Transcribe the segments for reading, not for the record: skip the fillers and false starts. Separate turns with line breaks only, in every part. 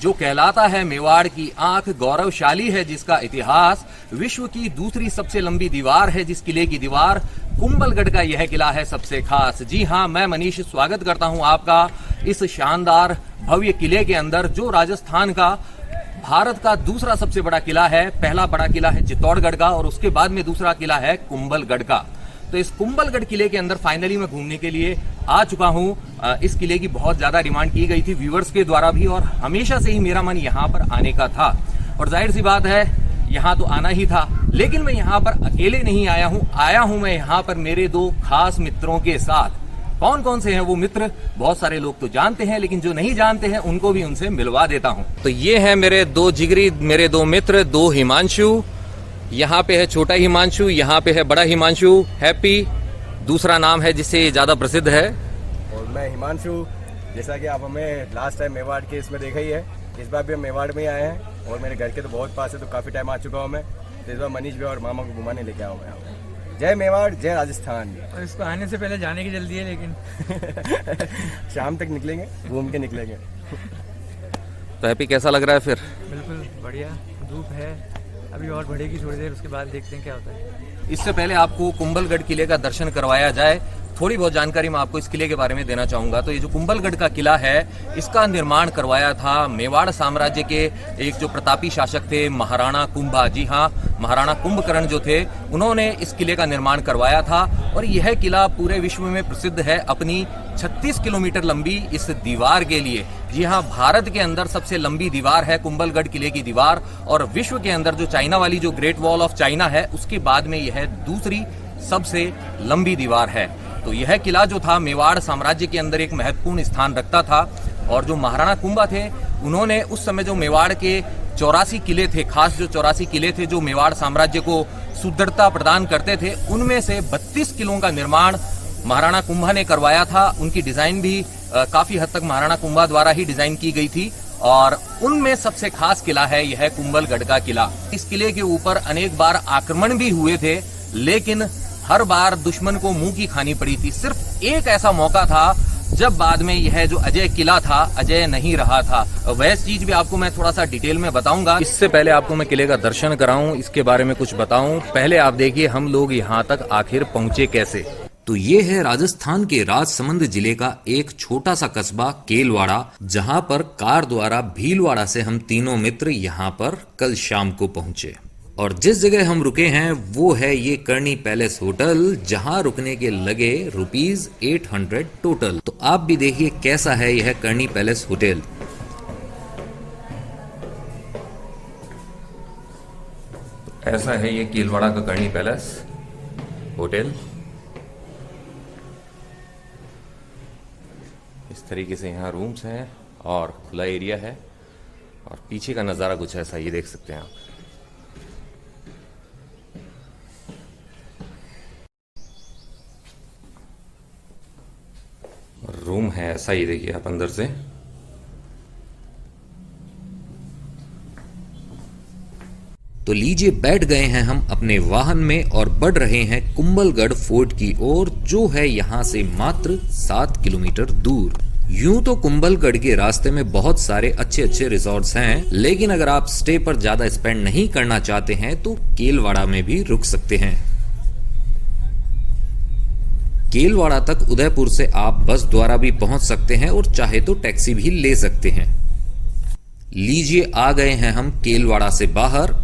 जो कहलाता है मेवाड़ की आंख, गौरवशाली है जिसका इतिहास, विश्व की दूसरी सबसे लंबी दीवार है जिस किले की दीवार, कुंभलगढ़ का यह किला है सबसे खास। जी हां, मैं मनीष स्वागत करता हूं आपका इस शानदार भव्य किले के अंदर, जो राजस्थान का भारत का दूसरा सबसे बड़ा किला है। पहला बड़ा किला है चित्तौड़गढ़ का और उसके बाद में दूसरा किला है कुंभलगढ़ का। तो इस कुंभलगढ़ किले के अंदर फाइनली मैं घूमने के लिए आ चुका हूं। इस किले की बहुत ज्यादा डिमांड की गई थी व्यूवर्स के द्वारा भी, और हमेशा से ही मेरा मन यहां पर आने का था, और जाहिर सी बात है यहां तो आना ही था। लेकिन मैं यहां पर अकेले नहीं आया हूं मैं यहां पर मेरे दो खास मित्रों के साथ। कौन कौन से हैं वो मित्र, बहुत सारे लोग तो जानते हैं, लेकिन जो नहीं जानते हैं उनको भी उनसे मिलवा देता हूं। तो ये है मेरे दो जिगरी, मेरे दो मित्र, दो हिमांशु। यहाँ पे है छोटा हिमांशु, यहाँ पे है बड़ा हिमांशु। हैप्पी दूसरा नाम है जिससे ज्यादा प्रसिद्ध है।
और मैं हिमांशु। जैसा कि आप हमें लास्ट टाइम मेवाड़ के इसमें देखा ही है, इस बार भी हम मेवाड़ में ही आए हैं और मेरे घर के तो बहुत पास है, तो काफ़ी टाइम आ चुका हूँ मैं। तो इस बार मनीष भी और मामा को घुमाने लेके आऊँ मैं। जय मेवाड़, जय राजस्थान।
और इसको आने से पहले जाने की जल्दी है, लेकिन
शाम तक निकलेंगे, घूम के निकलेंगे।
तो हैप्पी कैसा लग रहा है फिर?
बिल्कुल बढ़िया। धूप है, अभी और बढ़ेगी थोड़ी देर, उसके बाद देखते हैं क्या होता है।
इससे पहले आपको कुंभलगढ़ किले का दर्शन करवाया जाए, थोड़ी बहुत जानकारी मैं आपको इस किले के बारे में देना चाहूंगा। तो ये जो कुंभलगढ़ का किला है, इसका निर्माण करवाया था मेवाड़ साम्राज्य के एक जो प्रतापी शासक थे, महाराणा कुंभा। जी हाँ, महाराणा कुंभकर्ण जो थे, उन्होंने इस किले का निर्माण करवाया था। और यह किला पूरे विश्व में प्रसिद्ध है अपनी 36 किलोमीटर लंबी इस दीवार के लिए। जी हाँ, भारत के अंदर सबसे लंबी दीवार है कुंभलगढ़ किले की दीवार, और विश्व के अंदर जो चाइना वाली जो ग्रेट वॉल ऑफ चाइना है, उसके बाद में यह दूसरी सबसे लंबी दीवार है। तो यह किला जो था मेवाड़ साम्राज्य के अंदर एक महत्वपूर्ण स्थान रखता था। और जो महाराणा कुंभा थे, उन्होंने उस समय जो मेवाड़ के 84 किले थे, खास जो 84 किले थे जो मेवाड़ साम्राज्य को सुदृढ़ता प्रदान करते थे, उनमें से 32 किलों का निर्माण महाराणा कुंभा ने करवाया था। उनकी डिजाइन भी काफी हद तक महाराणा कुंभा द्वारा ही डिजाइन की गई थी, और उनमें सबसे खास किला है यह कुंभलगढ़ का किला। इस किले के ऊपर अनेक बार आक्रमण भी हुए थे, लेकिन हर बार दुश्मन को मुंह की खानी पड़ी थी। सिर्फ एक ऐसा मौका था जब बाद में यह जो अजय किला था, अजय नहीं रहा था। वह चीज भी आपको मैं थोड़ा सा डिटेल में बताऊंगा। इससे पहले आपको मैं किले का दर्शन कराऊं, इसके बारे में कुछ बताऊं, पहले आप देखिए हम लोग यहाँ तक आखिर पहुंचे कैसे। तो ये है राजस्थान के राजसमंद जिले का एक छोटा सा कस्बा केलवाड़ा, जहाँ पर कार द्वारा भीलवाड़ा से हम तीनों मित्र यहाँ पर कल शाम को पहुंचे। और जिस जगह हम रुके हैं वो है ये करनी पैलेस होटल, जहां रुकने के लगे ₹800 टोटल। तो आप भी देखिए कैसा है यह करनी पैलेस होटल। ऐसा है ये केलवाड़ा का करनी पैलेस होटल। इस तरीके से यहाँ रूम्स हैं और खुला एरिया है, और पीछे का नज़ारा कुछ ऐसा, ये देख सकते हैं आप। रूम है ऐसा ही, देखिए आप अंदर से। तो लीजिए बैठ गए हैं हम अपने वाहन में और बढ़ रहे हैं कुंभलगढ़ फोर्ट की ओर, जो है यहाँ से मात्र 7 किलोमीटर दूर। यूं तो कुंभलगढ़ के रास्ते में बहुत सारे अच्छे अच्छे रिजॉर्ट्स हैं, लेकिन अगर आप स्टे पर ज्यादा स्पेंड नहीं करना चाहते हैं तो केलवाड़ा में भी रुक सकते हैं। केलवाड़ा तक उदयपुर से आप बस द्वारा भी पहुंच सकते हैं, और चाहे तो टैक्सी भी ले सकते हैं। लीजिए आ गए हैं हम केलवाड़ा से बाहर।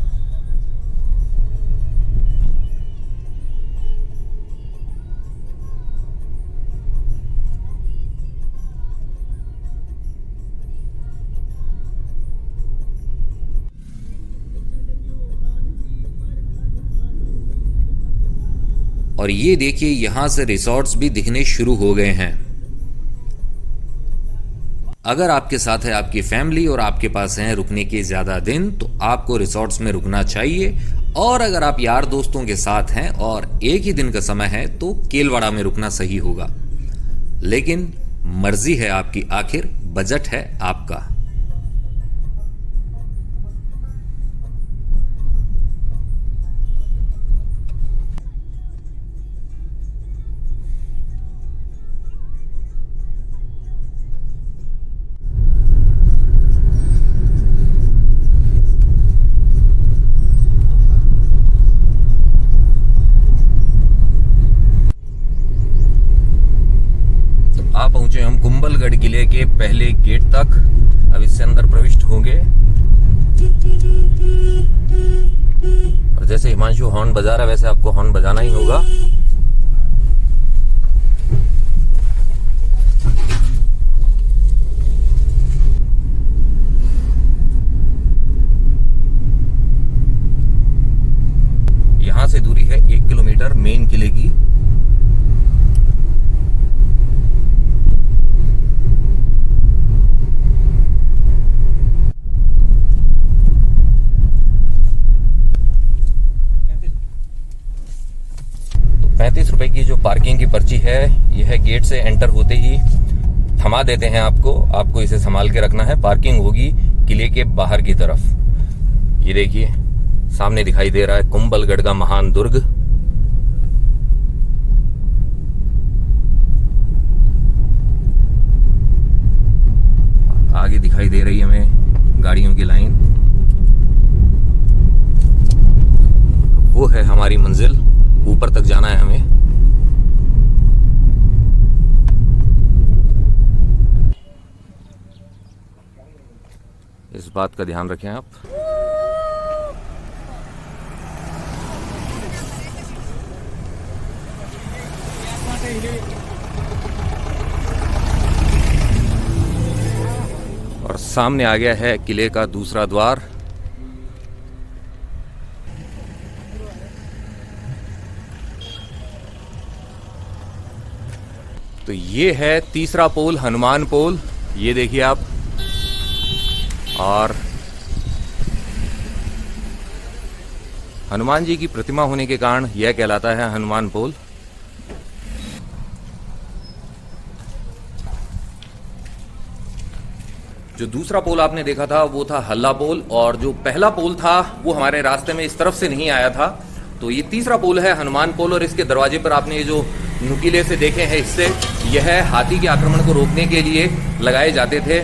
और ये देखिए यहां से रिसॉर्ट्स भी दिखने शुरू हो गए हैं। अगर आपके साथ है आपकी फैमिली और आपके पास हैं रुकने के ज्यादा दिन, तो आपको रिसॉर्ट्स में रुकना चाहिए। और अगर आप यार दोस्तों के साथ हैं और एक ही दिन का समय है, तो केलवाड़ा में रुकना सही होगा। लेकिन मर्जी है आपकी, आखिर बजट है आपका। कुंभलगढ़ किले के पहले गेट तक। अब इससे अंदर प्रविष्ट होंगे और जैसे हिमांशु हॉर्न बजा रहा है वैसे आपको हॉर्न बजाना ही होगा। यहां से दूरी है 1 किलोमीटर मेन किले की। तो 35 रुपए की जो पार्किंग की पर्ची है यह गेट से एंटर होते ही थमा देते हैं आपको इसे संभाल के रखना है। पार्किंग होगी किले के बाहर की तरफ। ये देखिए सामने दिखाई दे रहा है कुंभलगढ़ का महान दुर्ग। आगे दिखाई दे रही है हमें गाड़ियों की लाइन। वो है हमारी मंजिल, ऊपर तक जाना है हमें। इस बात का ध्यान रखें आप। और सामने आ गया है किले का दूसरा द्वार। तो ये है तीसरा पोल, हनुमान पोल। ये देखिए आप। और हनुमान जी की प्रतिमा होने के कारण यह कहलाता है हनुमान पोल। जो दूसरा पोल आपने देखा था वो था हल्ला पोल, और जो पहला पोल था वो हमारे रास्ते में इस तरफ से नहीं आया था। तो ये तीसरा पोल है हनुमान पोल, और इसके दरवाजे पर आपने ये जो नुकीले से देखे हैं हिस्से, यह हाथी के आक्रमण को रोकने के लिए लगाए जाते थे।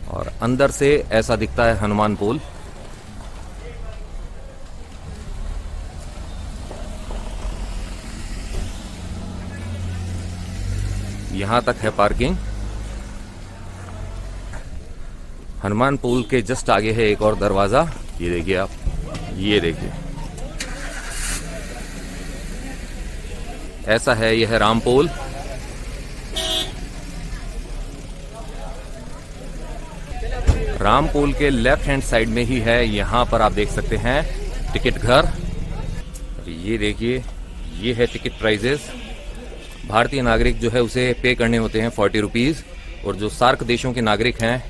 और अंदर से ऐसा दिखता है हनुमान पोल। यहां तक है पार्किंग। हनुमान पोल के जस्ट आगे है एक और दरवाजा। ये देखिए आप, ये देखिए ऐसा है यह राम पोल। राम पोल के लेफ्ट हैंड साइड में ही है, यहां पर आप देख सकते हैं टिकट घर। ये देखिए ये है टिकट प्राइजेस। भारतीय नागरिक जो है उसे पे करने होते हैं 40 रुपीज, और जो सार्क देशों के नागरिक हैं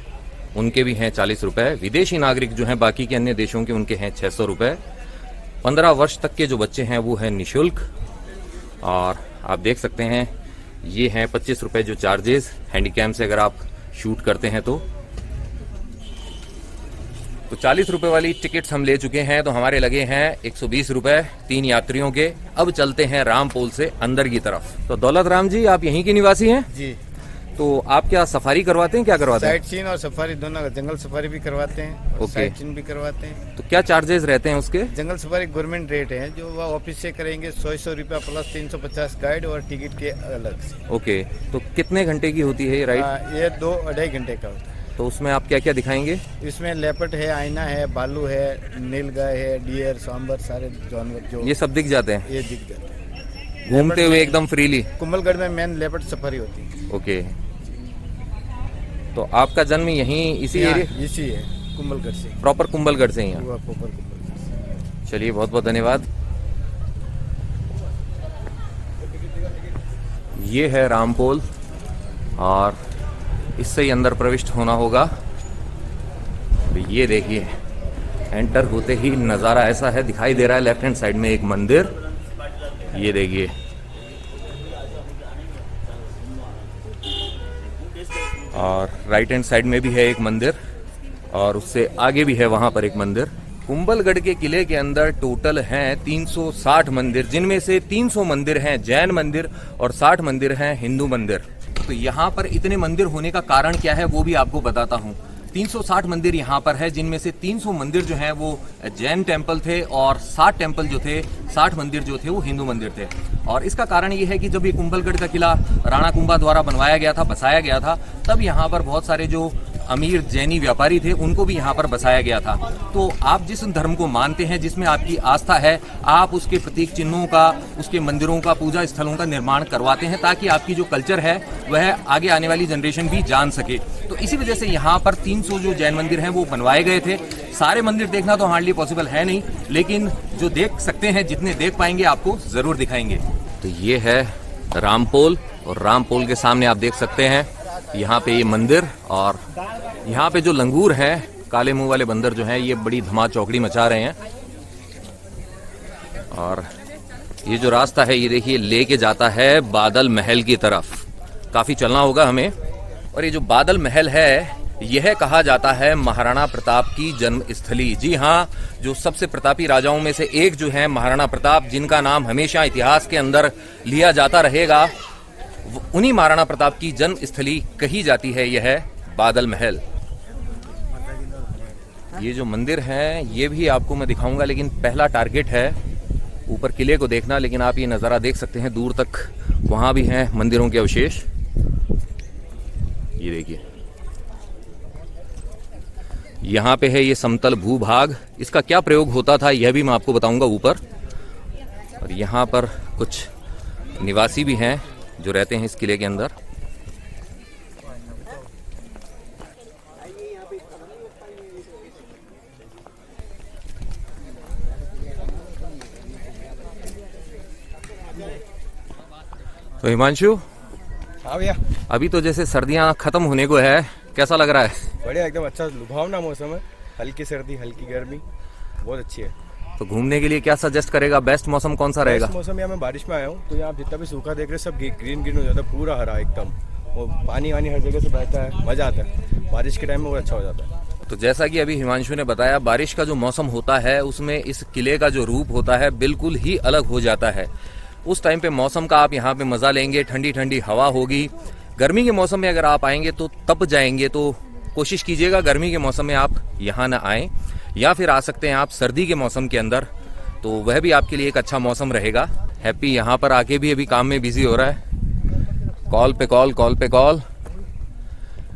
उनके भी हैं 40 रुपए। विदेशी नागरिक जो हैं बाकी के अन्य देशों के, उनके हैं 600 रुपए। 15 वर्ष तक के जो बच्चे हैं वो है निःशुल्क। और आप देख सकते हैं ये हैं 25 रुपए जो चार्जेस हैंडीकैम से अगर आप शूट करते हैं तो 40 रुपए वाली टिकट्स हम ले चुके हैं। तो हमारे लगे हैं 120 रुपए 3 यात्रियों के। अब चलते हैं राम पोल से अंदर की तरफ। तो दौलत राम जी, आप यहीं के निवासी हैं?
जी।
तो आप क्या सफारी करवाते हैं, क्या करवाते हैं?
साइट सीन और सफारी दोनों, जंगल सफारी भी करवाते हैं और साइट सीन भी करवाते हैं।
तो क्या चार्जेस रहते हैं उसके?
जंगल सफारी गवर्नमेंट रेट है, जो वह ऑफिस से करेंगे 100 रुपया प्लस 350 गाइड और टिकट के अलग से।
ओके, तो कितने घंटे की होती है ये राइड?
ये 2-2.5 घंटे का होता है।
तो उसमें आप क्या क्या दिखाएंगे?
इसमें लेपर्ड है, आईना है, भालू है, नीलगाय है, डियर, सांबर, सारे जानवर जो
ये सब दिख जाते हैं
ये दिख जाते हैं
घूमते हुए एकदम फ्रीली।
कुंभलगढ़ में मेन लेपर्ड सफारी होती है।
ओके, तो आपका जन्म यहीं इसी एरिया?
इसी है, कुंभलगढ़ से,
प्रॉपर कुंभलगढ़ से ही हैं?
पूरा प्रॉपर कुंभलगढ़ से।
चलिए, बहुत बहुत धन्यवाद। ये है राम पोल, और इससे ही अंदर प्रविष्ट होना होगा। तो ये देखिए, एंटर होते ही नज़ारा ऐसा है, दिखाई दे रहा है लेफ्ट हैंड साइड में एक मंदिर। ये देखिए, और राइट हैंड साइड में भी है एक मंदिर, और उससे आगे भी है वहां पर एक मंदिर। कुंभलगढ़ के किले के अंदर टोटल हैं 360 मंदिर, जिनमें से 300 मंदिर हैं जैन मंदिर और 60 मंदिर हैं हिंदू मंदिर। तो यहाँ पर इतने मंदिर होने का कारण क्या है वो भी आपको बताता हूँ। 360 मंदिर यहाँ पर है, जिनमें से 300 मंदिर जो हैं वो जैन टेम्पल थे और 60 टेम्पल जो थे, 60 मंदिर जो थे वो हिंदू मंदिर थे। और इसका कारण ये है कि जब ये कुंभलगढ़ का किला राणा कुंभा द्वारा बनवाया गया था, बसाया गया था, तब यहाँ पर बहुत सारे जो अमीर जैनी व्यापारी थे उनको भी यहाँ पर बसाया गया था। तो आप जिस धर्म को मानते हैं, जिसमें आपकी आस्था है, आप उसके प्रतीक चिन्हों का, उसके मंदिरों का, पूजा स्थलों का निर्माण करवाते हैं ताकि आपकी जो कल्चर है वह आगे आने वाली जनरेशन भी जान सके। तो इसी वजह से यहाँ पर 300 जो जैन मंदिर हैं वो बनवाए गए थे। सारे मंदिर देखना तो हार्डली पॉसिबल है नहीं, लेकिन जो देख सकते हैं, जितने देख पाएंगे आपको जरूर दिखाएंगे। तो ये है रामपोल, और रामपोल के सामने आप देख सकते हैं यहाँ पे ये मंदिर, और यहाँ पे जो लंगूर है, काले मुंह वाले बंदर जो हैं, ये बड़ी धमा चौकड़ी मचा रहे हैं। और ये जो रास्ता है ये देखिए लेके जाता है बादल महल की तरफ। काफी चलना होगा हमें। और ये जो बादल महल है यह कहा जाता है महाराणा प्रताप की जन्मस्थली। जी हाँ, जो सबसे प्रतापी राजाओं में से एक जो है महाराणा प्रताप, जिनका नाम हमेशा इतिहास के अंदर लिया जाता रहेगा, उन्हीं महाराणा प्रताप की जन्मस्थली कही जाती है यह बादल महल। ये जो मंदिर है ये भी आपको मैं दिखाऊंगा, लेकिन पहला टारगेट है ऊपर किले को देखना। लेकिन आप ये नज़ारा देख सकते हैं दूर तक, वहां भी हैं मंदिरों के अवशेष। ये देखिए यहाँ पे है ये समतल भूभाग। इसका क्या प्रयोग होता था यह भी मैं आपको बताऊंगा ऊपर। और यहाँ पर कुछ निवासी भी हैं जो रहते हैं इस किले के अंदर। तो हिमांशु,
हाँ भैया,
अभी तो जैसे सर्दियां खत्म होने को है, कैसा लग रहा है?
बढ़िया, एकदम अच्छा लुभावना मौसम है। हल्की सर्दी, हल्की गर्मी, बहुत अच्छी है।
तो घूमने के लिए क्या सजेस्ट करेगा? बेस्ट मौसम कौन सा रहेगा?
मौसम यहाँ मैं बारिश में आया हूँ, तो यहाँ जितना भी सूखा देख रहे हैं सब ग्रीन ग्रीन हो जाता है, पूरा हरा एकदम। वो पानी वानी हर जगह से बहता है, मजा आता है। बारिश के टाइम में वो अच्छा हो जाता है।
तो जैसा कि अभी हिमांशु ने बताया, बारिश का जो मौसम होता है उसमें इस किले का जो रूप होता है बिल्कुल ही अलग हो जाता है। उस टाइम पे मौसम का आप यहाँ पे मजा लेंगे, ठंडी ठंडी हवा होगी। गर्मी के मौसम में अगर आप आएंगे तो तप जाएंगे, तो कोशिश कीजिएगा गर्मी के मौसम में आप यहाँ ना आएं, या फिर आ सकते हैं आप सर्दी के मौसम के अंदर, तो वह भी आपके लिए एक अच्छा मौसम रहेगा। हैप्पी यहाँ पर आके भी अभी काम में बिजी हो रहा है, कॉल पे कॉल, कॉल पे कॉल,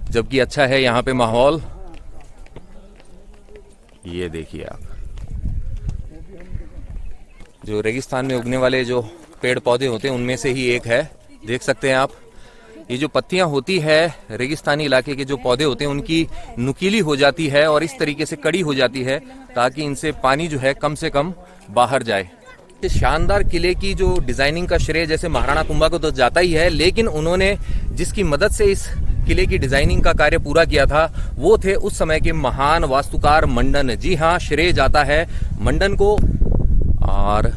जबकि अच्छा है यहाँ पे माहौल। ये देखिए आप, जो रेगिस्तान में उगने वाले जो पेड़ पौधे होते हैं उनमें से ही एक है, देख सकते हैं आप। ये जो पत्तियां होती है रेगिस्तानी इलाके के जो पौधे होते हैं उनकी नुकीली हो जाती है और इस तरीके से कड़ी हो जाती है ताकि इनसे पानी जो है कम से कम बाहर जाए। इस शानदार किले की जो डिजाइनिंग का श्रेय जैसे महाराणा कुंभा को तो जाता ही है, लेकिन उन्होंने जिसकी मदद से इस किले की डिजाइनिंग का कार्य पूरा किया था वो थे उस समय के महान वास्तुकार मंडन। जी हाँ, श्रेय जाता है मंडन को। और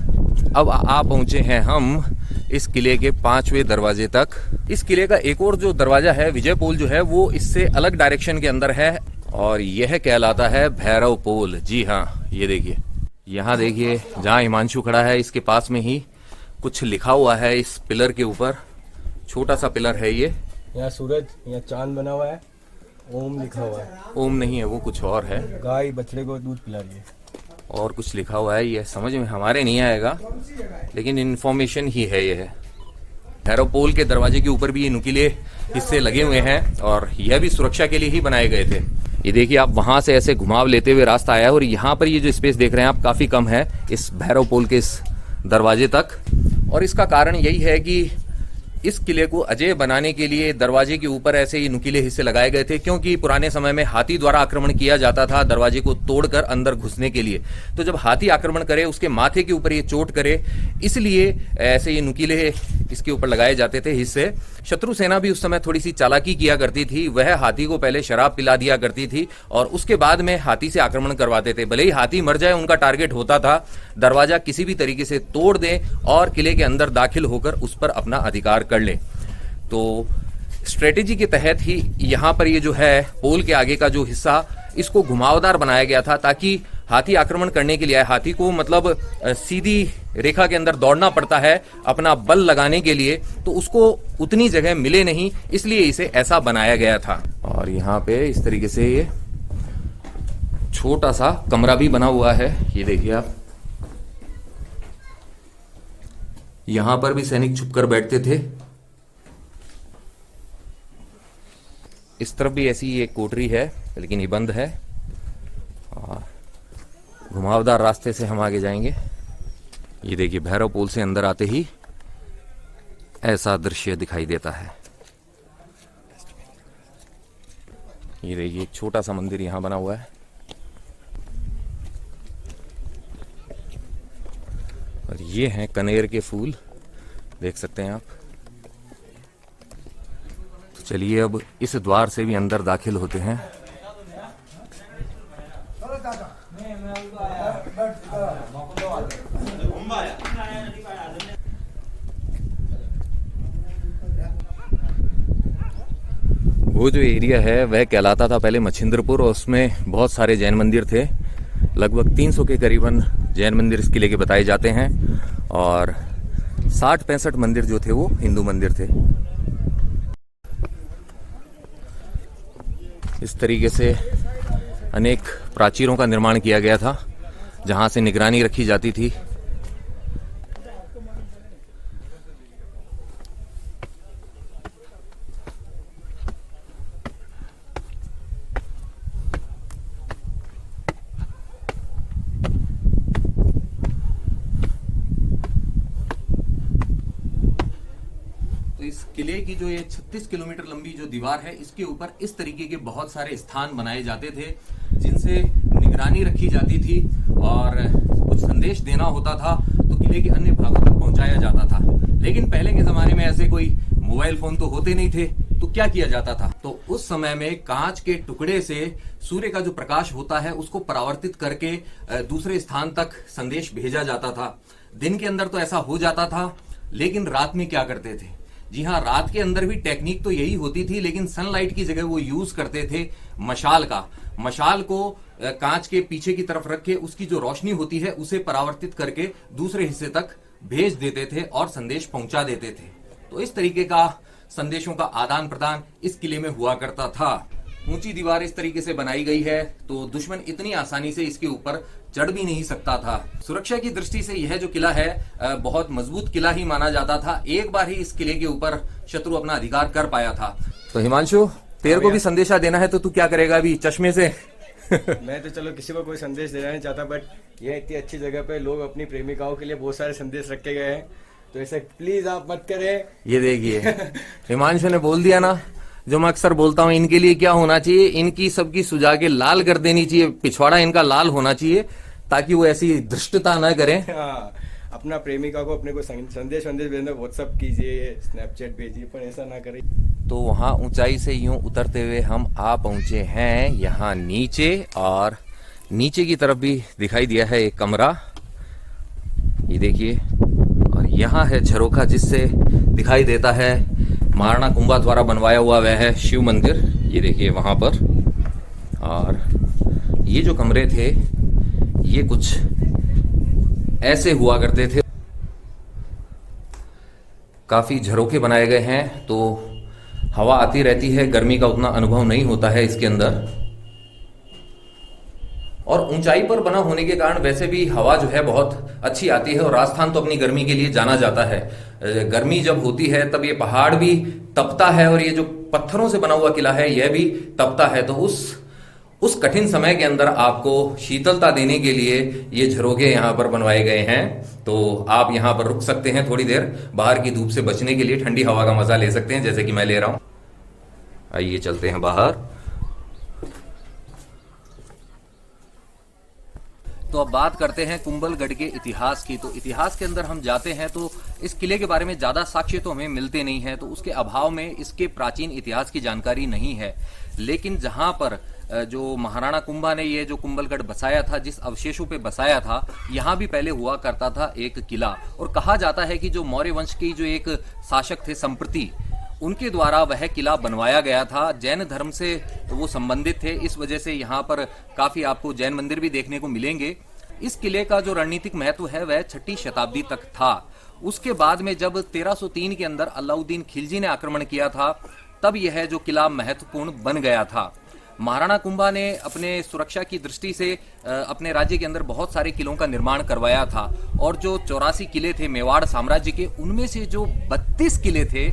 अब आप पहुंचे हैं हम इस किले के 5वें दरवाजे तक। इस किले का एक और जो दरवाजा है विजय पोल जो है वो इससे अलग डायरेक्शन के अंदर है और यह कहलाता है भैरव पोल। जी हाँ, ये देखिए, यहाँ देखिए जहाँ हिमांशु खड़ा है इसके पास में ही कुछ लिखा हुआ है इस पिलर के ऊपर। छोटा सा पिलर है ये।
यहाँ सूरज, यहाँ चांद बना हुआ है, ओम लिखा हुआ है।
ओम नहीं है, वो कुछ और है।
गाय बछड़े को दूध पिला रही है
और कुछ लिखा हुआ है, ये समझ में हमारे नहीं आएगा लेकिन इन्फॉर्मेशन ही है। ये है भैरव पोल के दरवाजे के ऊपर भी ये नुकीले हिस्से लगे हुए हैं और यह भी सुरक्षा के लिए ही बनाए गए थे। ये देखिए आप, वहां से ऐसे घुमाव लेते हुए रास्ता आया है और यहाँ पर ये जो स्पेस देख रहे हैं आप काफी कम है इस भैरव पोल के इस दरवाजे तक। और इसका कारण यही है कि इस किले को अजेय बनाने के लिए दरवाजे के ऊपर ऐसे ही नुकीले हिस्से लगाए गए थे, क्योंकि पुराने समय में हाथी द्वारा आक्रमण किया जाता था दरवाजे को तोड़कर अंदर घुसने के लिए। तो जब हाथी आक्रमण करे उसके माथे के ऊपर ये चोट करे, इसलिए ऐसे ये नुकीले इसके ऊपर लगाए जाते थे हिस्से। शत्रु सेना भी उस समय थोड़ी सी चालाकी किया करती थी, वह हाथी को पहले शराब पिला दिया करती थी और उसके बाद में हाथी से आक्रमण करवाते थे। भले ही हाथी मर जाए, उनका टारगेट होता था दरवाजा किसी भी तरीके से तोड़ दें और किले के अंदर दाखिल होकर उस पर अपना अधिकार कर ले। तो स्ट्रेटेजी के तहत ही यहाँ पर ये जो है पोल के आगे का जो हिस्सा इसको घुमावदार बनाया गया था ताकि हाथी आक्रमण करने के लिए आए, हाथी को मतलब सीधी रेखा के अंदर दौड़ना पड़ता है अपना बल लगाने के लिए, तो उसको उतनी जगह मिले नहीं, इसलिए इसे ऐसा बनाया गया था। और यहाँ पे इस तरीके से ये छोटा सा कमरा भी बना हुआ है, ये देखिए आप। यहां पर भी सैनिक छुपकर बैठते थे। इस तरफ भी ऐसी एक कोठरी है, लेकिन ये बंद है। और घुमावदार रास्ते से हम आगे जाएंगे। ये देखिए, भैरव पोल से अंदर आते ही ऐसा दृश्य दिखाई देता है। ये देखिए, एक छोटा सा मंदिर यहां बना हुआ है। और ये हैं कनेर के फूल, देख सकते हैं आप। तो चलिए अब इस द्वार से भी अंदर दाखिल होते हैं। वो जो एरिया है वह कहलाता था पहले मच्छिंद्रपुर, और उसमें बहुत सारे जैन मंदिर थे। लगभग 300 के करीबन जैन मंदिर इस किले के बताए जाते हैं, और 60-65 मंदिर जो थे वो हिंदू मंदिर थे। इस तरीके से अनेक प्राचीरों का निर्माण किया गया था, जहां से निगरानी रखी जाती थी। इस किले की जो ये 36 किलोमीटर लंबी जो दीवार है, इसके ऊपर इस तरीके के बहुत सारे स्थान बनाए जाते थे, जिनसे निगरानी रखी जाती थी और कुछ संदेश देना होता था तो किले के अन्य भागों तक पहुंचाया जाता था। लेकिन पहले के जमाने में ऐसे कोई मोबाइल फोन तो होते नहीं थे, तो क्या किया जाता था? तो उस समय में कांच के टुकड़े से सूर्य का जो प्रकाश होता है उसको परावर्तित करके दूसरे स्थान तक संदेश भेजा जाता था। दिन के अंदर तो ऐसा हो जाता था, लेकिन रात में क्या करते थे? जी हाँ, रात के अंदर भी टेक्निक तो यही होती थी, लेकिन सनलाइट की जगह वो यूज करते थे मशाल का। मशाल को कांच के पीछे की तरफ रख के उसकी जो रोशनी होती है उसे परावर्तित करके दूसरे हिस्से तक भेज देते थे और संदेश पहुंचा देते थे। तो इस तरीके का संदेशों का आदान प्रदान इस किले में हुआ करता था। ऊंची दीवार इस तरीके से बनाई गई है तो दुश्मन इतनी आसानी से इसके ऊपर चढ़ भी नहीं सकता था। सुरक्षा की दृष्टि से यह जो किला है बहुत मजबूत किला ही माना जाता था। एक बार ही इस किले के ऊपर शत्रु अपना अधिकार कर पाया था। तो हिमांशु, तेरे को भी संदेशा देना है तो तू क्या करेगा अभी चश्मे से?
मैं तो चलो किसी को कोई संदेश देना नहीं चाहता, बट ये इतनी अच्छी जगह पे लोग अपनी प्रेमिकाओं के लिए बहुत सारे संदेश रखे गए हैं, तो ऐसे प्लीज आप मत करें।
ये देखिए, हिमांशु ने बोल दिया ना, जो मैं अक्सर बोलता हूं, इनके लिए क्या होना चाहिए, इनकी सबकी सुझा के लाल कर देनी चाहिए, पिछवाड़ा इनका लाल होना चाहिए, ताकि वो ऐसी धृष्टता न करें।
हाँ, अपना प्रेमिका को अपने को संदेश भेजना, व्हाट्सएप कीजिए, स्नैपचैट भेजिए, पर ऐसा ना करें।
तो वहां ऊंचाई से यूं उतरते हुए हम आ पहुंचे हैं यहाँ नीचे, और नीचे की तरफ भी दिखाई दिया है एक कमरा, ये देखिए। और यहाँ है झरोखा, जिससे दिखाई देता है महाराणा कुंभा द्वारा बनवाया हुआ वह है शिव मंदिर, ये देखिए वहां पर। और ये जो कमरे थे ये कुछ ऐसे हुआ करते थे। काफी झरोखे बनाए गए हैं तो हवा आती रहती है, गर्मी का उतना अनुभव नहीं होता है इसके अंदर। और ऊंचाई पर बना होने के कारण वैसे भी हवा जो है बहुत अच्छी आती है, और राजस्थान तो अपनी गर्मी के लिए जाना जाता है। गर्मी जब होती है तब ये पहाड़ भी तपता है, और ये जो पत्थरों से बना हुआ किला है यह भी तपता है। तो उस कठिन समय के अंदर आपको शीतलता देने के लिए ये झरोखे यहाँ पर बनवाए गए हैं। तो आप यहाँ पर रुक सकते हैं थोड़ी देर, बाहर की धूप से बचने के लिए ठंडी हवा का मजा ले सकते हैं, जैसे कि मैं ले रहा हूं। आइए चलते हैं बाहर। तो अब बात करते हैं कुंभलगढ़ के इतिहास की। तो इतिहास के अंदर हम जाते हैं तो इस किले के बारे में ज्यादा साक्ष्य तो हमें मिलते नहीं है, तो उसके अभाव में इसके प्राचीन इतिहास की जानकारी नहीं है। लेकिन जहां पर जो महाराणा कुंभा ने ये जो कुंभलगढ़ बसाया था, जिस अवशेषों पे बसाया था, यहाँ भी पहले हुआ करता था एक किला। और कहा जाता है कि जो मौर्य वंश के जो एक शासक थे संप्रति, उनके द्वारा वह किला बनवाया गया था। जैन धर्म से वो संबंधित थे, इस वजह से यहाँ पर काफी आपको जैन मंदिर भी देखने को मिलेंगे। इस किले का जो रणनीतिक महत्व है वह 6ठी शताब्दी तक था। उसके बाद में जब 1303 के अंदर अलाउद्दीन खिलजी ने आक्रमण किया था, तब यह जो किला महत्वपूर्ण बन गया था। महाराणा कुंभा ने अपने सुरक्षा की दृष्टि से अपने राज्य के अंदर बहुत सारे किलों का निर्माण करवाया था और जो 84 किले थे मेवाड़ साम्राज्य के, उनमें से जो 32 किले थे,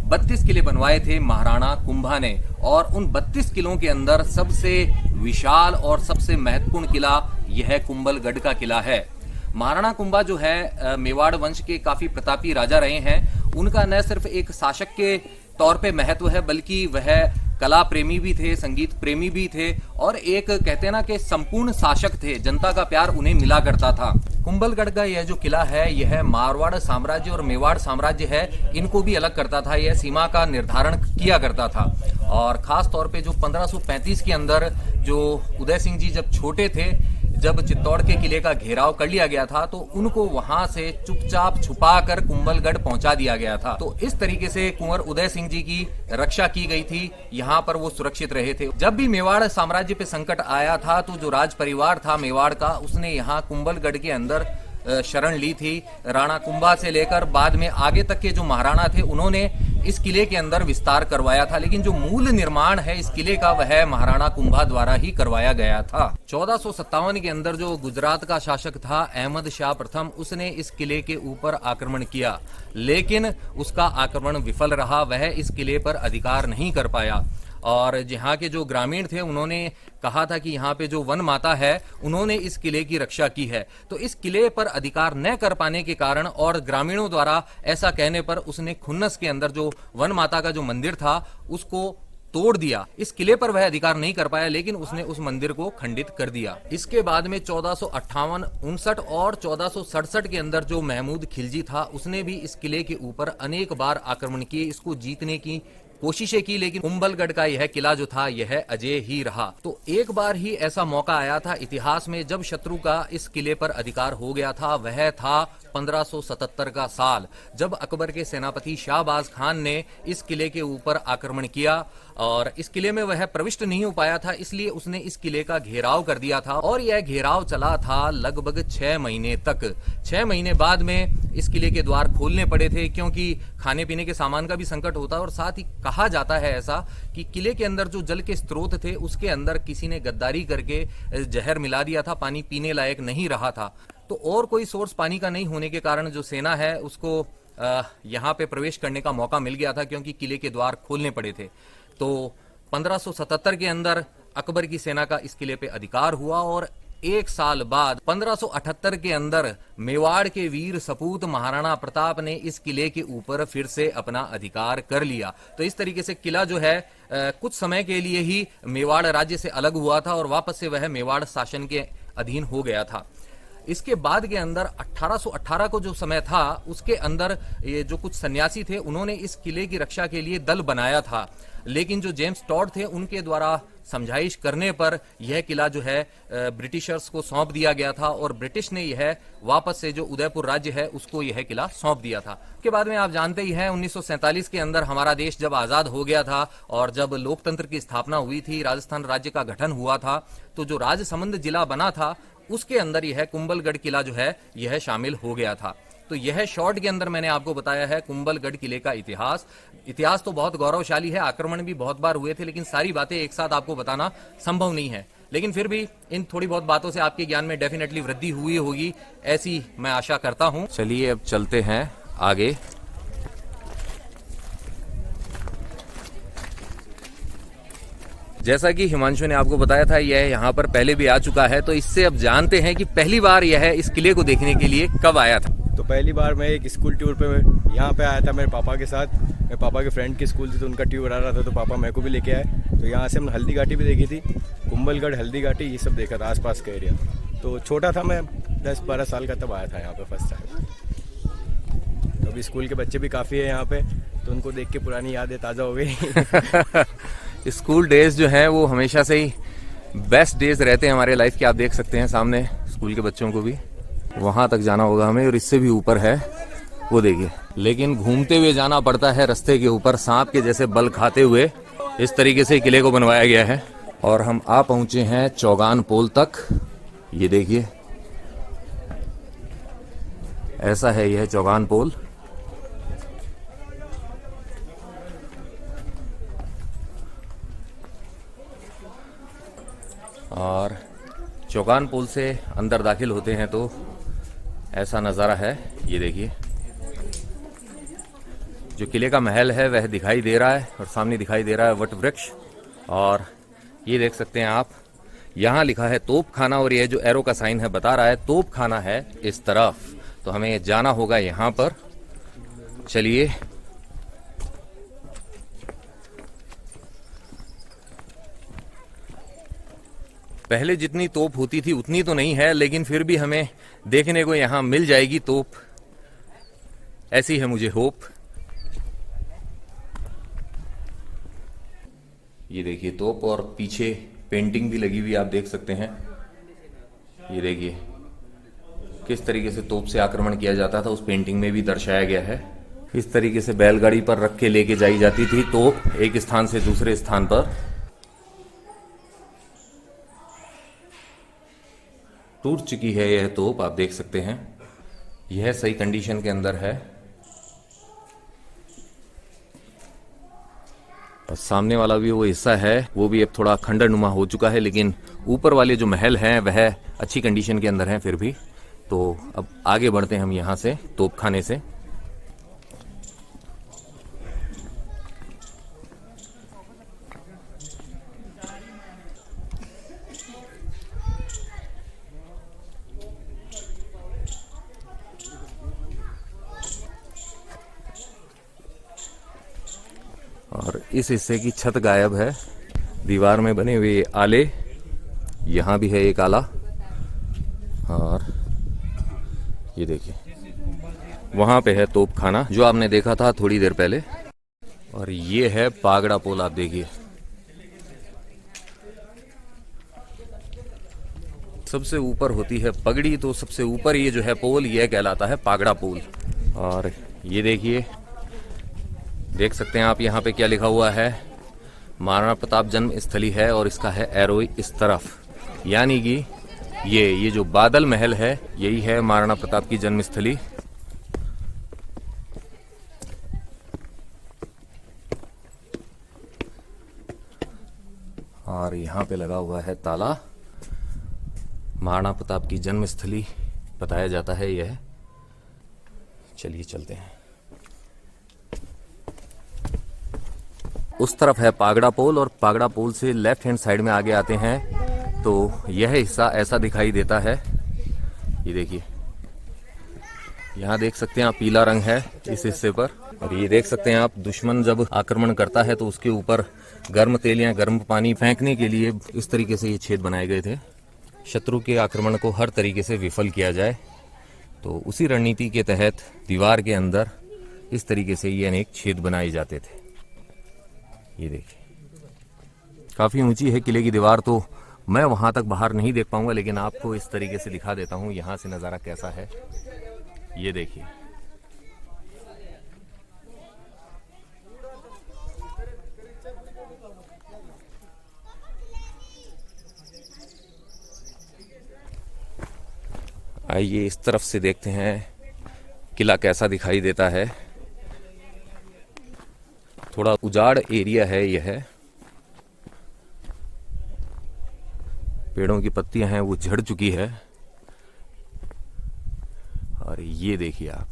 32 किले बनवाए थे महाराणा कुंभा ने। और उन 32 किलों के अंदर सबसे विशाल और सबसे महत्वपूर्ण किला यह कुंभलगढ़ का किला है। महाराणा कुंभा जो है मेवाड़ वंश के काफी प्रतापी राजा रहे हैं। उनका न सिर्फ एक शासक के तौर पे महत्व है, बल्कि वह कला प्रेमी भी थे, संगीत प्रेमी भी थे और एक कहते हैं ना कि संपूर्ण शासक थे। जनता का प्यार उन्हें मिला करता था। कुंभलगढ़ का यह जो किला है यह मारवाड़ साम्राज्य और मेवाड़ साम्राज्य है, इनको भी अलग करता था। यह सीमा का निर्धारण किया करता था और खास तौर पे जो 1535 के अंदर जो उदय सिंह जी जब छोटे थे, जब चित्तौड़ के किले का घेराव कर लिया गया था, तो उनको वहां से चुपचाप छुपाकर कुंभलगढ़ पहुंचा दिया गया था। तो इस तरीके से कुंवर उदय सिंह जी की रक्षा की गई थी, यहाँ पर वो सुरक्षित रहे थे। जब भी मेवाड़ साम्राज्य पे संकट आया था तो जो राज परिवार था मेवाड़ का, उसने यहाँ कुंभलगढ़ के अंदर शरण ली थी। राणा कुंभा से लेकर बाद में आगे तक के जो महाराणा थे, उन्होंने इस किले के अंदर विस्तार करवाया था, लेकिन जो मूल निर्माण है इस किले का वह महाराणा कुंभा द्वारा ही करवाया गया था। 1457 के अंदर जो गुजरात का शासक था अहमद शाह प्रथम, उसने इस किले के ऊपर आक्रमण किया, लेकिन उसका आक्रमण विफल रहा। वह इस किले पर अधिकार नहीं कर पाया और यहाँ के जो ग्रामीण थे उन्होंने कहा था कि यहाँ पे जो वन माता है उन्होंने इस किले की रक्षा की है। तो इस किले पर अधिकार न कर पाने के कारण और ग्रामीणों द्वारा ऐसा कहने पर उसने खुन्नस के अंदर जो वन माता का जो मंदिर था उसको तोड़ दिया। इस किले पर वह अधिकार नहीं कर पाया, लेकिन उसने उस मंदिर को खंडित कर दिया। इसके बाद में 1458, 59 और 1467 के अंदर जो महमूद खिलजी था, उसने भी इस किले के ऊपर अनेक बार आक्रमण किए, इसको जीतने की कोशिशें की, लेकिन कुंभलगढ़ का यह किला जो था यह अजय ही रहा। तो एक बार ही ऐसा मौका आया था इतिहास में जब शत्रु का इस किले पर अधिकार हो गया था। वह था 1577 का साल, जब अकबर के सेनापति शाहबाज खान ने इस किले के ऊपर आक्रमण किया और इस किले में वह प्रविष्ट नहीं हो पाया था, इसलिए उसने इस किले का घेराव कर दिया था और यह घेराव चला था लगभग 6 महीने तक। 6 महीने बाद में इस किले के द्वार खोलने पड़े थे, क्योंकि खाने पीने के सामान का भी संकट होता है और साथ ही कहा जाता है ऐसा कि किले के अंदर जो जल के स्रोत थे उसके अंदर किसी ने गद्दारी करके जहर मिला दिया था, पानी पीने लायक नहीं रहा था। तो और कोई सोर्स पानी का नहीं होने के कारण जो सेना है उसको यहाँ पे प्रवेश करने का मौका मिल गया था, क्योंकि किले के द्वार खोलने पड़े थे। तो 1577 के अंदर अकबर की सेना का इस किले पे अधिकार हुआ और एक साल बाद 1578 के अंदर मेवाड़ के वीर सपूत महाराणा प्रताप ने इस किले के ऊपर फिर से अपना अधिकार कर लिया। तो इस तरीके से किला जो है कुछ समय के लिए ही मेवाड़ राज्य से अलग हुआ था और वापस से वह मेवाड़ शासन के अधीन हो गया था। इसके बाद के अंदर 1818 को जो समय था उसके अंदर ये जो कुछ सन्यासी थे उन्होंने इस किले की रक्षा के लिए दल बनाया था, लेकिन जो जेम्स टॉड थे उनके द्वारा समझाइश करने पर यह किला जो है ब्रिटिशर्स को सौंप दिया गया था और ब्रिटिश ने यह वापस से जो उदयपुर राज्य है उसको यह किला सौंप दिया था। के बाद में आप जानते ही हैं 1947 के अंदर हमारा देश जब आजाद हो गया था और जब लोकतंत्र की स्थापना हुई थी, राजस्थान राज्य का गठन हुआ था, तो जो राजसमंद जिला बना था उसके अंदर यह कुंभलगढ़ किला जो है यह शामिल हो गया था। तो यह शॉर्ट के अंदर मैंने आपको बताया है कुंभलगढ़ किले का इतिहास। इतिहास तो बहुत गौरवशाली है, आक्रमण भी बहुत बार हुए थे, लेकिन सारी बातें एक साथ आपको बताना संभव नहीं है। लेकिन फिर भी इन थोड़ी बहुत बातों से आपके ज्ञान में डेफिनेटली वृद्धि हुई होगी, ऐसी मैं आशा करता हूं। चलिए अब चलते हैं आगे। जैसा कि हिमांशु ने आपको बताया था यह यहाँ पर पहले भी आ चुका है, तो इससे अब जानते हैं कि पहली बार यह इस किले को देखने के लिए कब आया था।
तो पहली बार मैं एक स्कूल टूर पे यहाँ पे आया था मेरे पापा के साथ। मेरे पापा के फ्रेंड की स्कूल थी तो उनका टूर आ रहा था, तो पापा मेरे को भी लेके आए। तो यहाँ से हमने हल्दी घाटी भी देखी थी, कुंभलगढ़, हल्दी घाटी, ये सब देखा था, आसपास का एरिया। तो छोटा था मैं, 10-12 साल का तब आया था यहाँ पे फर्स्ट टाइम। तो अभी स्कूल के बच्चे भी काफ़ी है यहाँ पे, तो उनको देख के पुरानी यादें ताज़ा हो गई।
स्कूल डेज जो है वो हमेशा से ही बेस्ट डेज रहते हैं हमारे लाइफ के। आप देख सकते हैं सामने स्कूल के बच्चों को भी वहां तक जाना होगा हमें, और इससे भी ऊपर है वो देखिए, लेकिन घूमते हुए जाना पड़ता है रास्ते के ऊपर, सांप के जैसे बल खाते हुए। इस तरीके से किले को बनवाया गया है और हम आ पहुंचे हैं चौगान पोल तक। ये देखिए ऐसा है यह चौगान पोल। और चौगान पुल से अंदर दाखिल होते हैं तो ऐसा नज़ारा है। ये देखिए, जो किले का महल है वह दिखाई दे रहा है और सामने दिखाई दे रहा है वट वृक्ष। और ये देख सकते हैं आप, यहाँ लिखा है तोप खाना और ये जो एरो का साइन है बता रहा है तोप खाना है इस तरफ, तो हमें जाना होगा यहाँ पर। चलिए पहले जितनी तोप होती थी उतनी तो नहीं है, लेकिन फिर भी हमें देखने को यहाँ मिल जाएगी तोप, ऐसी है मुझे होप। ये देखिए तोप, और पीछे पेंटिंग भी लगी हुई आप देख सकते हैं। ये देखिए किस तरीके से तोप से आक्रमण किया जाता था, उस पेंटिंग में भी दर्शाया गया है। इस तरीके से बैलगाड़ी पर रख के लेके जाई जाती थी तोप एक स्थान से दूसरे स्थान पर। टूट चुकी है यह तोप, आप देख सकते हैं। यह सही कंडीशन के अंदर है। और सामने वाला भी वो हिस्सा है, वो भी अब थोड़ा खंडरनुमा हो चुका है, लेकिन ऊपर वाले जो महल हैं वह अच्छी कंडीशन के अंदर हैं फिर भी। तो अब आगे बढ़ते हैं हम यहाँ से तोप खाने से। और इस हिस्से की छत गायब है, दीवार में बने हुए आले, यहाँ भी है एक आला। और ये देखिए वहाँ पे है तोप खाना जो आपने देखा था थोड़ी देर पहले। और ये है पागड़ा पोल, आप देखिए सबसे ऊपर होती है पगड़ी, तो सबसे ऊपर ये जो है पोल यह कहलाता है पागड़ा पोल। और ये देखिए, देख सकते हैं आप यहाँ पे क्या लिखा हुआ है, महाराणा प्रताप जन्म स्थली है और इसका है एरो इस तरफ, यानी कि ये जो बादल महल है यही है महाराणा प्रताप की जन्म स्थली। और यहाँ पे लगा हुआ है ताला, महाराणा प्रताप की जन्म स्थली बताया जाता है यह। चलिए चलते हैं। उस तरफ है पागड़ा पोल और पागड़ा पोल से लेफ्ट हैंड साइड में आगे आते हैं तो यह हिस्सा ऐसा दिखाई देता है। ये देखिए, यहाँ देख सकते हैं आप पीला रंग है इस हिस्से पर। और ये देख सकते हैं आप, दुश्मन जब आक्रमण करता है तो उसके ऊपर गर्म तेल या गर्म पानी फेंकने के लिए इस तरीके से ये छेद बनाए गए थे, शत्रु के आक्रमण को हर तरीके से विफल किया जाए। तो उसी रणनीति के तहत दीवार के अंदर इस तरीके से ये अनेक छेद बनाए जाते थे। ये देखिए काफी ऊंची है किले की दीवार, तो मैं वहां तक बाहर नहीं देख पाऊंगा, लेकिन आपको इस तरीके से दिखा देता हूं यहां से नजारा कैसा है। ये देखिए, आइए इस तरफ से देखते हैं किला कैसा दिखाई देता है। थोड़ा उजाड़ एरिया है यह, पेड़ों की पत्तियां हैं वो झड़ चुकी है। और ये देखिए आप,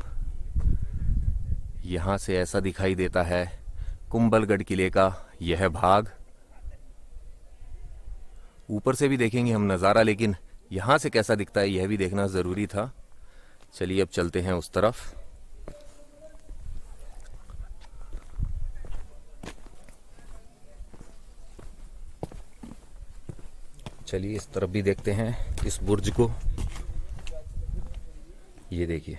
यहां से ऐसा दिखाई देता है कुंभलगढ़ किले का यह भाग। ऊपर से भी देखेंगे हम नज़ारा, लेकिन यहां से कैसा दिखता है यह भी देखना जरूरी था। चलिए अब चलते हैं उस तरफ। चलिए इस तरफ भी देखते हैं इस बुर्ज को। ये देखिए,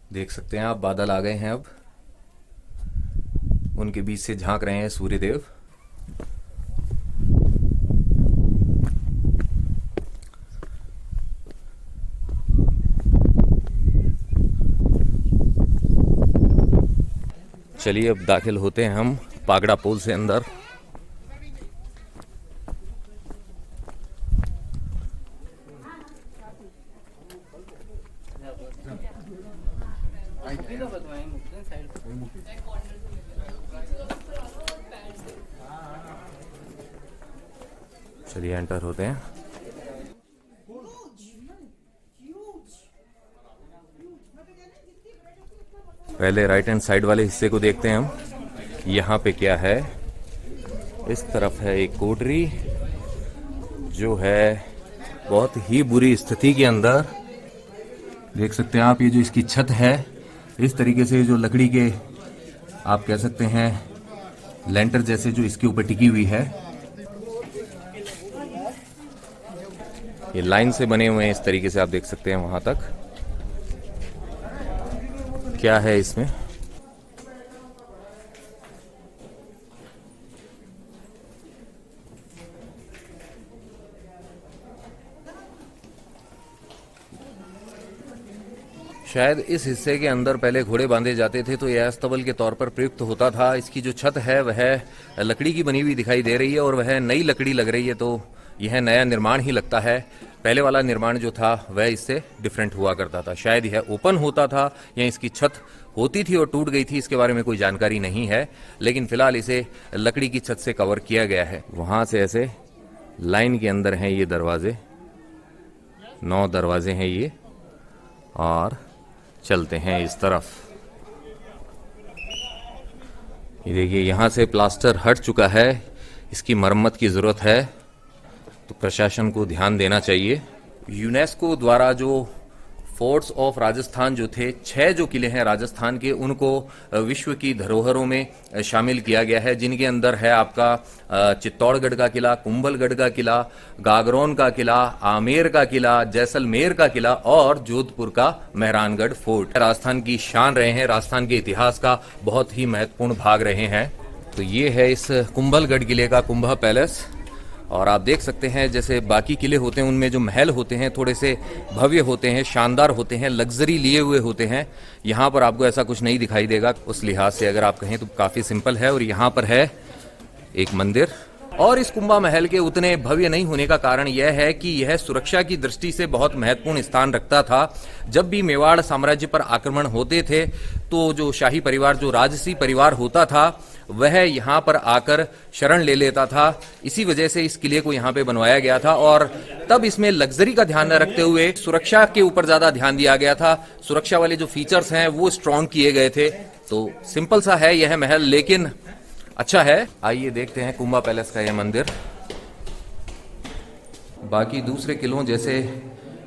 देख सकते हैं आप बादल आ गए हैं अब। उनके बीच से झांक रहे हैं सूर्यदेव। चलिए अब दाखिल होते हैं हम पागड़ा पुल से अंदर। चलिए एंटर होते हैं। पहले राइट हैंड साइड वाले हिस्से को देखते हैं हम। यहाँ पे क्या है, इस तरफ है एक कोठरी जो है बहुत ही बुरी स्थिति के अंदर। देख सकते हैं आप, ये जो इसकी छत है इस तरीके से जो लकड़ी के आप कह सकते हैं लेंटर जैसे जो इसके ऊपर टिकी हुई है, ये लाइन से बने हुए हैं इस तरीके से, आप देख सकते हैं वहां तक। क्या है इसमें, शायद इस हिस्से के अंदर पहले घोड़े बांधे जाते थे तो यह अस्तबल के तौर पर प्रयुक्त होता था। इसकी जो छत है वह लकड़ी की बनी हुई दिखाई दे रही है और वह नई लकड़ी लग रही है, तो यह नया निर्माण ही लगता है। पहले वाला निर्माण जो था वह इससे डिफरेंट हुआ करता था। शायद यह ओपन होता था या इसकी छत होती थी और टूट गई थी, इसके बारे में कोई जानकारी नहीं है, लेकिन फिलहाल इसे लकड़ी की छत से कवर किया गया है। वहां से ऐसे लाइन के अंदर हैं ये दरवाजे, 9 दरवाजे हैं ये, और चलते हैं इस तरफ। ये देखिए यहाँ से प्लास्टर हट चुका है, इसकी मरम्मत की जरूरत है, तो प्रशासन को ध्यान देना चाहिए। यूनेस्को द्वारा जो फोर्ट्स ऑफ राजस्थान जो थे, 6 जो किले हैं राजस्थान के, उनको विश्व की धरोहरों में शामिल किया गया है, जिनके अंदर है आपका चित्तौड़गढ़ का किला, कुंभलगढ़ का किला, गागरोन का किला, आमेर का किला, जैसलमेर का किला और जोधपुर का मेहरानगढ़ फोर्ट। राजस्थान की शान रहे हैं, राजस्थान के इतिहास का बहुत ही महत्वपूर्ण भाग रहे हैं। तो ये है इस कुंभलगढ़ किले का कुंभा पैलेस, और आप देख सकते हैं जैसे बाकी किले होते हैं उनमें जो महल होते हैं थोड़े से भव्य होते हैं, शानदार होते हैं, लग्जरी लिए हुए होते हैं। यहाँ पर आपको ऐसा कुछ नहीं दिखाई देगा। उस लिहाज से अगर आप कहें तो काफ़ी सिंपल है। और यहाँ पर है एक मंदिर, और इस कुंभा महल के उतने भव्य नहीं होने का कारण यह है कि यह सुरक्षा की दृष्टि से बहुत महत्वपूर्ण स्थान रखता था। जब भी मेवाड़ साम्राज्य पर आक्रमण होते थे तो जो शाही परिवार, जो राजसी परिवार होता था, वह यहाँ पर आकर शरण ले लेता था। इसी वजह से इस किले को यहाँ पे बनवाया गया था, और तब इसमें लग्जरी का ध्यान न रखते हुए सुरक्षा के ऊपर ज्यादा ध्यान दिया गया था। सुरक्षा वाले जो फीचर्स हैं वो स्ट्रॉन्ग किए गए थे। तो सिंपल सा है यह महल, लेकिन अच्छा है। आइए देखते हैं कुंभा पैलेस का यह मंदिर। बाकी दूसरे किलों जैसे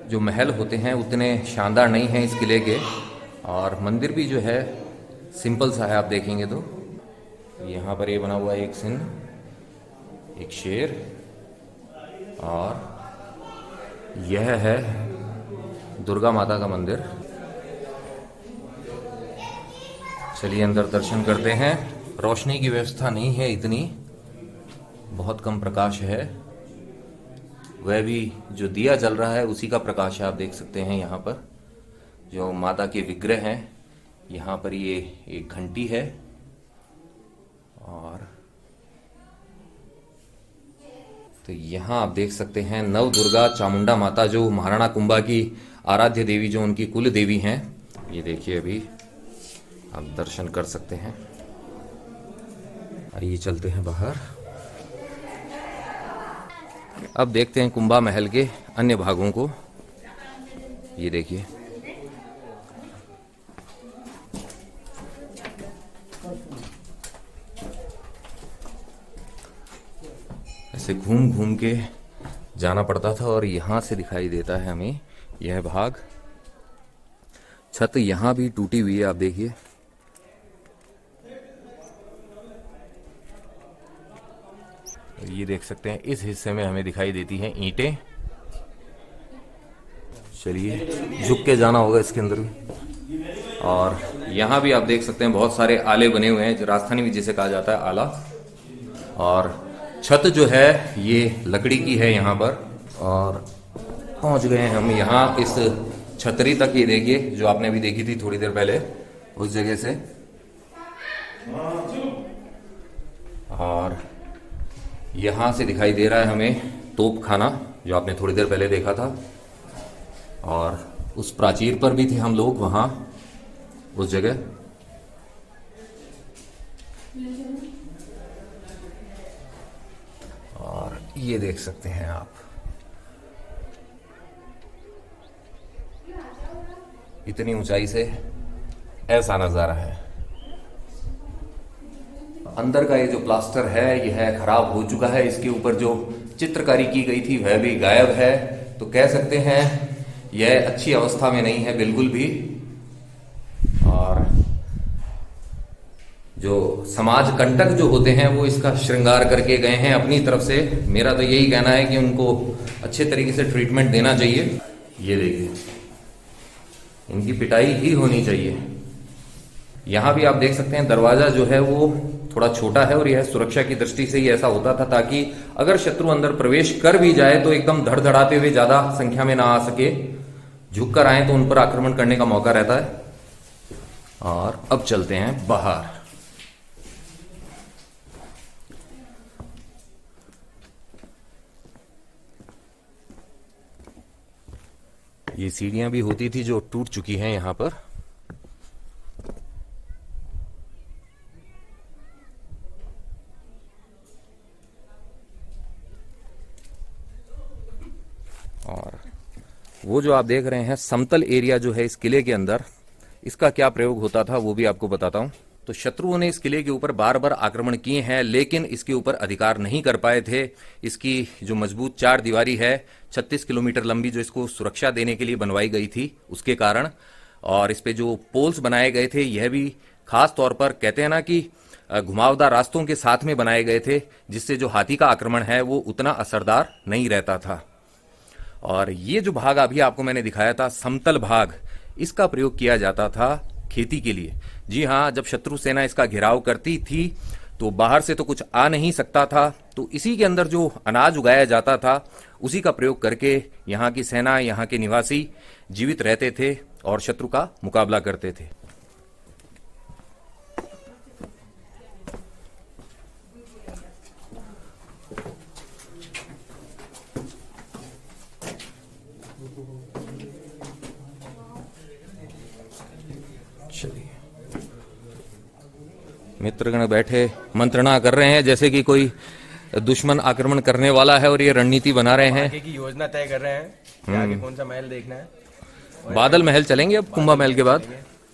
जो महल होते हैं उतने शानदार नहीं हैं इस किले के, और मंदिर भी जो है सिंपल सा है। आप देखेंगे तो यहाँ पर ये बना हुआ है एक सिंह, एक शेर, और यह है दुर्गा माता का मंदिर। चलिए अंदर दर्शन करते हैं। रोशनी की व्यवस्था नहीं है इतनी, बहुत कम प्रकाश है, वह भी जो दिया जल रहा है उसी का प्रकाश है। आप देख सकते हैं यहाँ पर जो माता के विग्रह हैं, यहाँ पर ये एक घंटी है, और तो यहाँ आप देख सकते हैं नव दुर्गा चामुंडा माता, जो महाराणा कुंभा की आराध्य देवी, जो उनकी कुल देवी हैं। ये देखिए अभी आप दर्शन कर सकते हैं। आइए चलते हैं बाहर। अब देखते हैं कुंभा महल के अन्य भागों को। ये देखिए ऐसे घूम घूम के जाना पड़ता था, और यहां से दिखाई देता है हमें यह भाग। छत यहां भी टूटी हुई है, आप देखिए। ये देख सकते हैं इस हिस्से में हमें दिखाई देती हैं ईंटें। चलिए झुक के जाना होगा इसके अंदर भी। और यहाँ भी आप देख सकते हैं बहुत सारे आले बने हुए हैं, जो राजस्थानी भी जिसे कहा जाता है आला। और छत जो है ये लकड़ी की है यहाँ पर। और पहुंच गए हैं हम यहाँ इस छतरी तक। ये देखिए जो आपने अभी देखी थी थोड़ी देर पहले उस जगह से। और यहाँ से दिखाई दे रहा है हमें तोप खाना, जो आपने थोड़ी देर पहले देखा था। और उस प्राचीर पर भी थे हम लोग वहाँ उस जगह। और ये देख सकते हैं आप, इतनी ऊंचाई से ऐसा नजारा है। अंदर का ये जो प्लास्टर है यह खराब हो चुका है। इसके ऊपर जो चित्रकारी की गई थी वह भी गायब है। तो कह सकते हैं यह अच्छी अवस्था में नहीं है बिल्कुल भी। और जो समाज कंटक जो होते हैं वो इसका श्रृंगार करके गए हैं अपनी तरफ से। मेरा तो यही कहना है कि उनको अच्छे तरीके से ट्रीटमेंट देना चाहिए। ये देखिए, इनकी पिटाई ही होनी चाहिए। यहां भी आप देख सकते हैं दरवाजा जो है वो थोड़ा छोटा है, और यह सुरक्षा की दृष्टि से ही ऐसा होता था ताकि अगर शत्रु अंदर प्रवेश कर भी जाए तो एकदम धड़धड़ाते हुए ज्यादा संख्या में ना आ सके। झुक कर आए तो उन पर आक्रमण करने का मौका रहता है। और अब चलते हैं बाहर। ये सीढ़ियां भी होती थी जो टूट चुकी हैं यहां पर। और वो जो आप देख रहे हैं समतल एरिया जो है इस किले के अंदर, इसका क्या प्रयोग होता था वो भी आपको बताता हूं। तो शत्रुओं ने इस किले के ऊपर बार बार आक्रमण किए हैं, लेकिन इसके ऊपर अधिकार नहीं कर पाए थे। इसकी जो मजबूत चार दीवारी है 36 किलोमीटर लंबी, जो इसको सुरक्षा देने के लिए बनवाई गई थी उसके कारण। और इस पे जो पोल्स बनाए गए थे यह भी खास तौर पर कहते हैं ना कि घुमावदार रास्तों के साथ में बनाए गए थे, जिससे जो हाथी का आक्रमण है वो उतना असरदार नहीं रहता था। और ये जो भाग अभी आपको मैंने दिखाया था समतल भाग, इसका प्रयोग किया जाता था खेती के लिए। जी हाँ, जब शत्रु सेना इसका घेराव करती थी तो बाहर से तो कुछ आ नहीं सकता था, तो इसी के अंदर जो अनाज उगाया जाता था उसी का प्रयोग करके यहाँ की सेना, यहाँ के निवासी जीवित रहते थे और शत्रु का मुकाबला करते थे। चलिए, मित्रगण बैठे मंत्रणा कर रहे हैं जैसे कि कोई दुश्मन आक्रमण करने वाला है, और ये रणनीति बना रहे हैं।
आगे की योजना तय कर रहे हैं कि आगे कौन सा महल देखना है।
बादल महल चलेंगे अब कुंभा महल के बाद।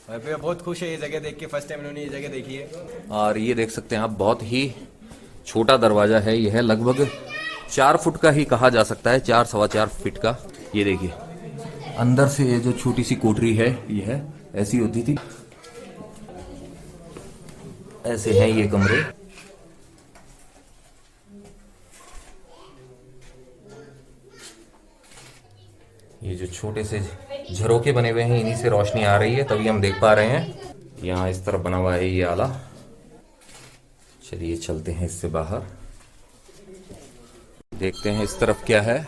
और मैं बहुत खुश है ये जगह देख के, फर्स्ट टाइम इन्होंने ये जगह देखी है।
और ये देख सकते हैं आप, बहुत ही छोटा दरवाजा है। यह है लगभग 4 फुट का ही कहा जा सकता है, 4 सवा 4 फीट का। ये देखिए अंदर से ये जो छोटी सी कोठरी है यह ऐसी होती थी। ऐसे हैं ये कमरे। ये जो छोटे से झरोके बने हुए हैं इन्हीं से रोशनी आ रही है, तभी हम देख पा रहे हैं। यहाँ इस तरफ बना हुआ है ये आला। चलिए चलते हैं इससे बाहर, देखते हैं इस तरफ क्या है।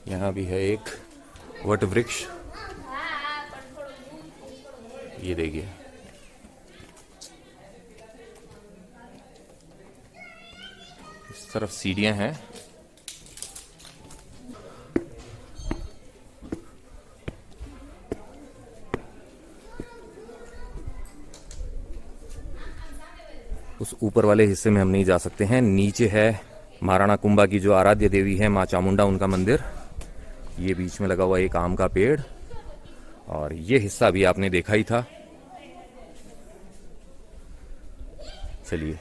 यहाँ भी है एक वट वृक्ष, ये देखिए। इस तरफ सीढ़ियां हैं। उस ऊपर वाले हिस्से में हम नहीं जा सकते हैं। नीचे है महाराणा कुंभा की जो आराध्य देवी है माँ चामुंडा, उनका मंदिर। ये बीच में लगा हुआ एक आम का पेड़, और ये हिस्सा भी आपने देखा ही था। चलिए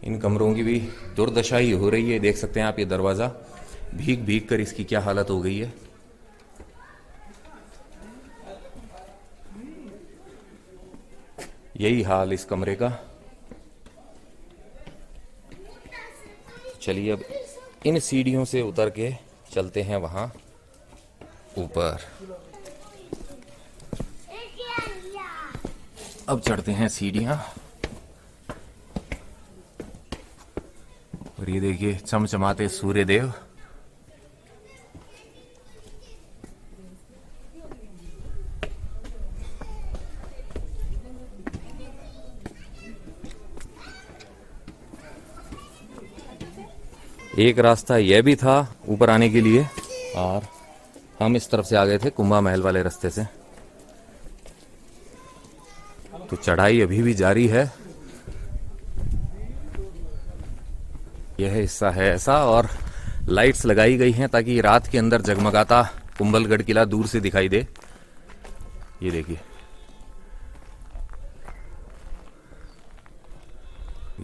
इन कमरों की भी दुर्दशा ही हो रही है। देख सकते हैं आप, ये दरवाजा भीग भीग कर इसकी क्या हालत हो गई है। यही हाल इस कमरे का। चलिए अब इन सीढ़ियों से उतर के चलते हैं वहां ऊपर। अब चढ़ते हैं सीढ़ियां और ये देखिए चमचमाते सूर्य देव। एक रास्ता यह भी था ऊपर आने के लिए और हम इस तरफ से आ गए थे कुंभा महल वाले रास्ते से। तो चढ़ाई अभी भी जारी है। यह हिस्सा है ऐसा और लाइट्स लगाई गई हैं ताकि रात के अंदर जगमगाता कुंभलगढ़ किला दूर से दिखाई दे। ये देखिए,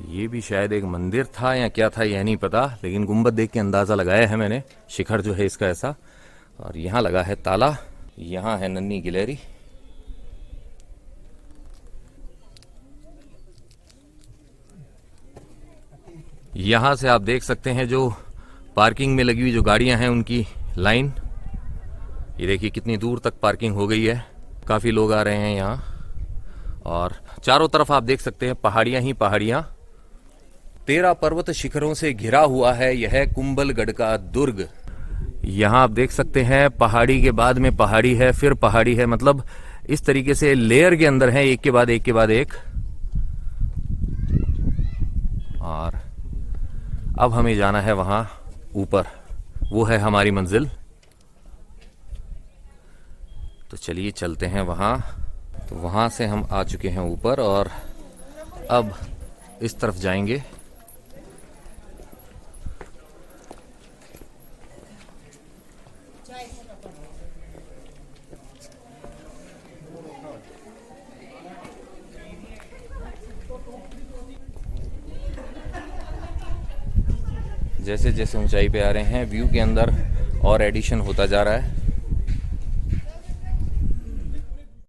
ये भी शायद एक मंदिर था या क्या था यह नहीं पता, लेकिन गुंबद देख के अंदाजा लगाया है मैंने। शिखर जो है इसका ऐसा, और यहाँ लगा है ताला। यहाँ है नन्ही गिलहरी। यहाँ से आप देख सकते हैं जो पार्किंग में लगी हुई जो गाड़ियां हैं उनकी लाइन। ये देखिए कितनी दूर तक पार्किंग हो गई है। काफी लोग आ रहे हैं यहाँ और चारों तरफ आप देख सकते हैं पहाड़ियां ही पहाड़ियां। 13 पर्वत शिखरों से घिरा हुआ है यह कुंभलगढ़ का दुर्ग। यहाँ आप देख सकते हैं पहाड़ी के बाद में पहाड़ी है, फिर पहाड़ी है, मतलब इस तरीके से लेयर के अंदर है, एक के बाद एक के बाद एक। और अब हमें जाना है वहां ऊपर, वो है हमारी मंजिल। तो चलिए चलते हैं वहां। तो वहां से हम आ चुके हैं ऊपर और अब इस तरफ जाएंगे। जैसे जैसे ऊंचाई पे आ रहे हैं व्यू के अंदर और एडिशन होता जा रहा है।